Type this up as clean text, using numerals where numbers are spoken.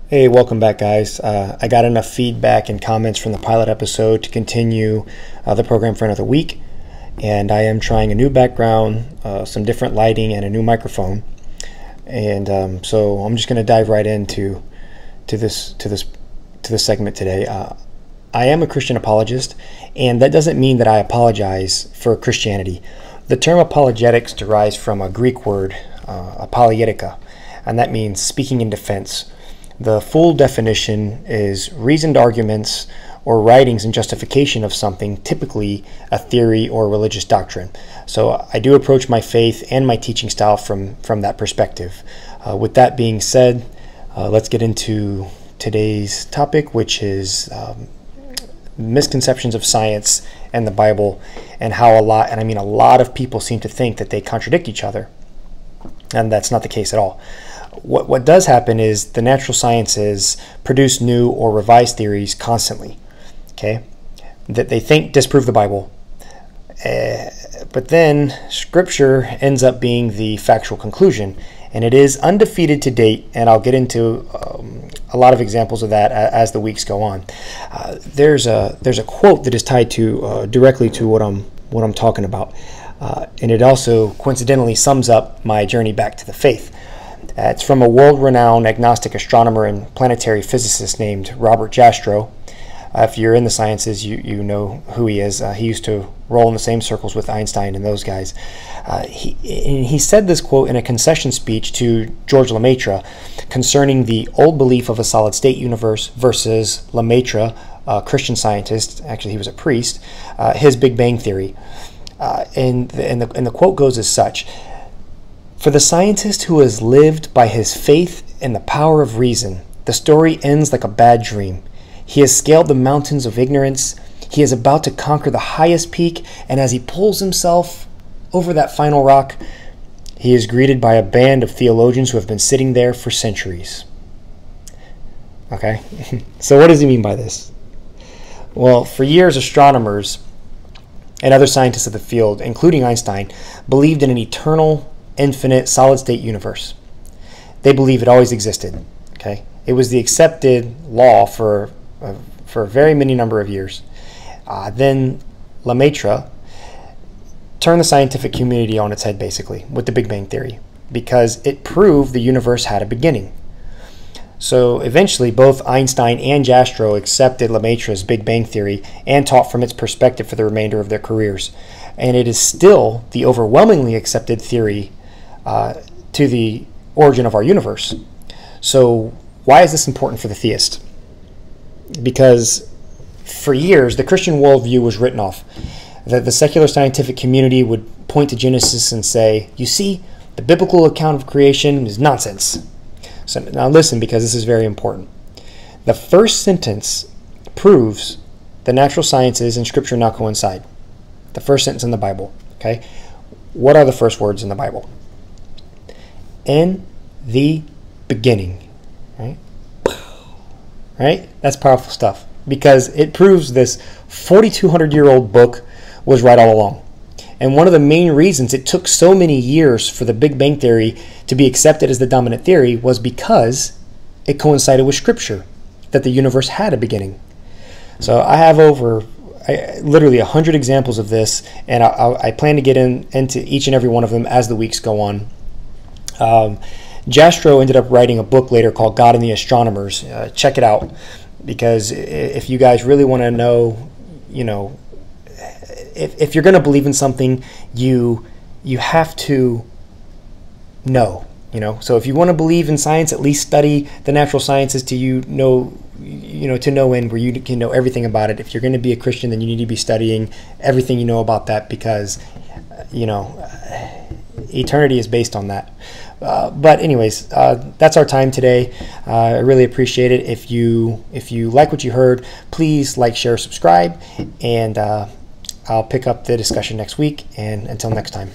Hey, welcome back, guys. I got enough feedback and comments from the pilot episode to continue the program for another week, and I am trying a new background, some different lighting, and a new microphone. And so I'm just going to dive right into this segment today. I am a Christian apologist, and that doesn't mean that I apologize for Christianity. The term apologetics derives from a Greek word, apologetica, and that means speaking in defense. The full definition is reasoned arguments or writings in justification of something, typically a theory or religious doctrine. So I do approach my faith and my teaching style from that perspective. With that being said, let's get into today's topic, which is misconceptions of science and the Bible, and how a lot of people seem to think that they contradict each other, and that's not the case at all. What does happen is the natural sciences produce new or revised theories constantly, okay, that they think disprove the Bible, but then Scripture ends up being the factual conclusion, and it is undefeated to date, and I'll get into a lot of examples of that as the weeks go on. There's a quote that is tied to directly to what I'm talking about, and it also coincidentally sums up my journey back to the faith. It's from a world-renowned agnostic astronomer and planetary physicist named Robert Jastrow. If you're in the sciences, you know who he is. He used to roll in the same circles with Einstein and those guys. He said this quote in a concession speech to George Lemaitre concerning the old belief of a solid-state universe versus Lemaitre, a Christian scientist, actually he was a priest, his Big Bang theory. And the quote goes as such: "For the scientist who has lived by his faith in the power of reason, the story ends like a bad dream. He has scaled the mountains of ignorance. He is about to conquer the highest peak, and as he pulls himself over that final rock, he is greeted by a band of theologians who have been sitting there for centuries." Okay, so what does he mean by this? Well, for years, astronomers and other scientists of the field, including Einstein, believed in an eternal, infinite, solid-state universe. They believe it always existed. Okay, it was the accepted law for a very many number of years. Then Lemaitre turned the scientific community on its head, basically, with the Big Bang theory, because it proved the universe had a beginning. So eventually, both Einstein and Jastrow accepted Lemaitre's Big Bang theory and taught from its perspective for the remainder of their careers. And it is still the overwhelmingly accepted theory to the origin of our universe. So why is this important for the theist? Because for years, the Christian worldview was written off. That the secular scientific community would point to Genesis and say, you see, the biblical account of creation is nonsense. So now listen, because this is very important. The first sentence proves the natural sciences and Scripture not coincide. The first sentence in the Bible, okay? What are the first words in the Bible? In the beginning, right? Right? That's powerful stuff, because it proves this 4,200-year-old book was right all along. And one of the main reasons it took so many years for the Big Bang theory to be accepted as the dominant theory was because it coincided with Scripture, that the universe had a beginning. So I have literally 100 examples of this, and I plan to get into each and every one of them as the weeks go on. Jastrow ended up writing a book later called God and the Astronomers. Check it out, because if you guys really want to know, if you're going to believe in something, you have to know. So if you want to believe in science, at least study the natural sciences to know end where you can know everything about it. If you're going to be a Christian, then you need to be studying everything you know about that, because eternity is based on that. But anyways, that's our time today. I really appreciate it. If you like what you heard, please like, share, subscribe, and I'll pick up the discussion next week. And until next time.